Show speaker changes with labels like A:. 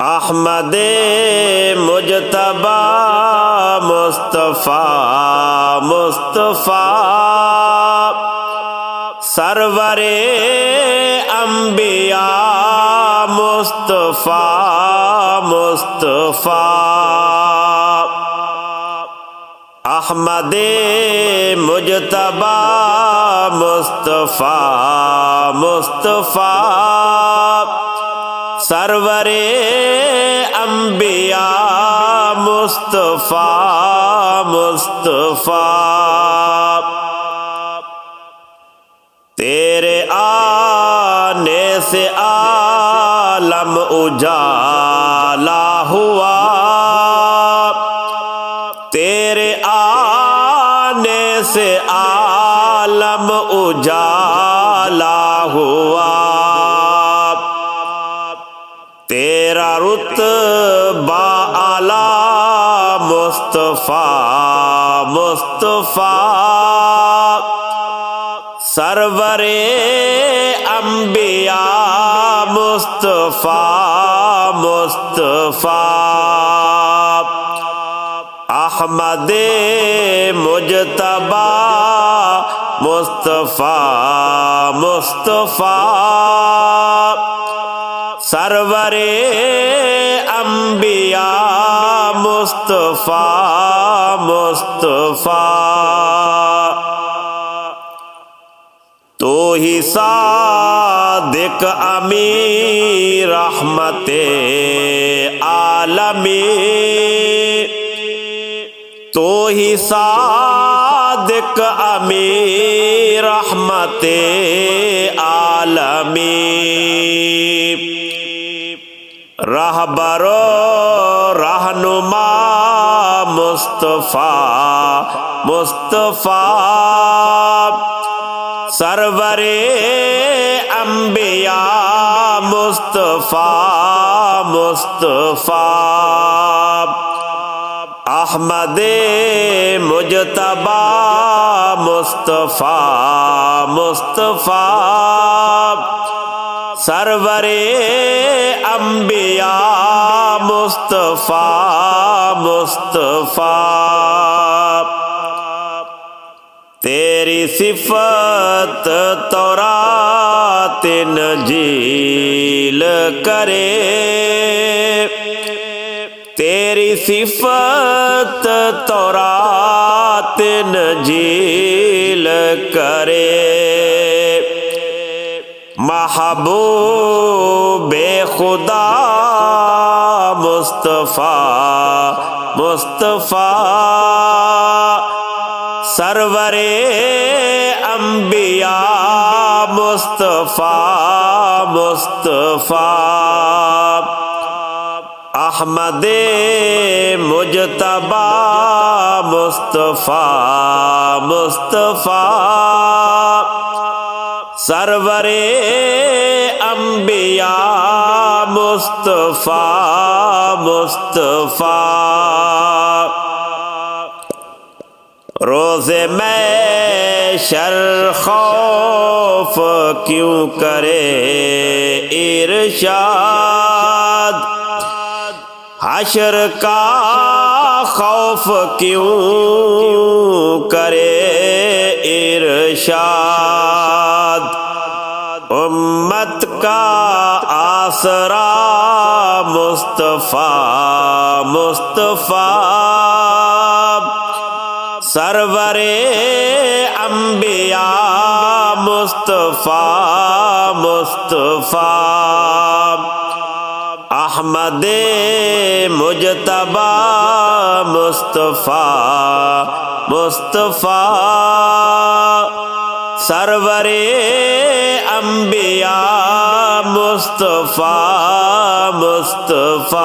A: احمد مجتبی مصطفیٰ مصطفیٰ سرور انبیاء مصطفیٰ مصطفیٰ احمد مجتبی مصطفیٰ مصطفیٰ سرور انبیاء مصطفیٰ مصطفیٰ تیرے آنے سے عالم اجالا ہوا، تیرے آنے سے عالم اجالا ہوا، تیرا رتبہ اعلیٰ مصطفیٰ مصطفیٰ سرور انبیاء مصطفیٰ مصطفیٰ احمد مجتبی مصطفیٰ مصطفیٰ سرور انبیاء مصطفیٰ مصطفیٰ تو ہی صادق امیر رحمت عالمی، تو ہی صادق امیر رحمت عالمی، رہبر و رہنما مصطفیٰ مصطفیٰ سرور انبیاء مصطفیٰ مصطفیٰ احمد مجتبی مصطفیٰ مصطفیٰ سرور انبیاء مصطفیٰ مصطفیٰ تیری صفت تورات انجیل کرے، تیری صفت تورات انجیل کرے، محبوب خدا مصطفیٰ مصطفیٰ سرور انبیاء مصطفیٰ مصطفیٰ احمد مجتبی مصطفیٰ مصطفیٰ سرور انبیاء مصطفیٰ مصطفیٰ روز محشر خوف کیوں کرے ارشاد، حشر کا خوف کیوں کرے ارشاد، امت کا آسرا مصطفیٰ مصطفیٰ سرور انبیاء مصطفیٰ مصطفیٰ احمد مجتبی مصطفیٰ مصطفیٰ سرور انبیاء مصطفیٰ مصطفیٰ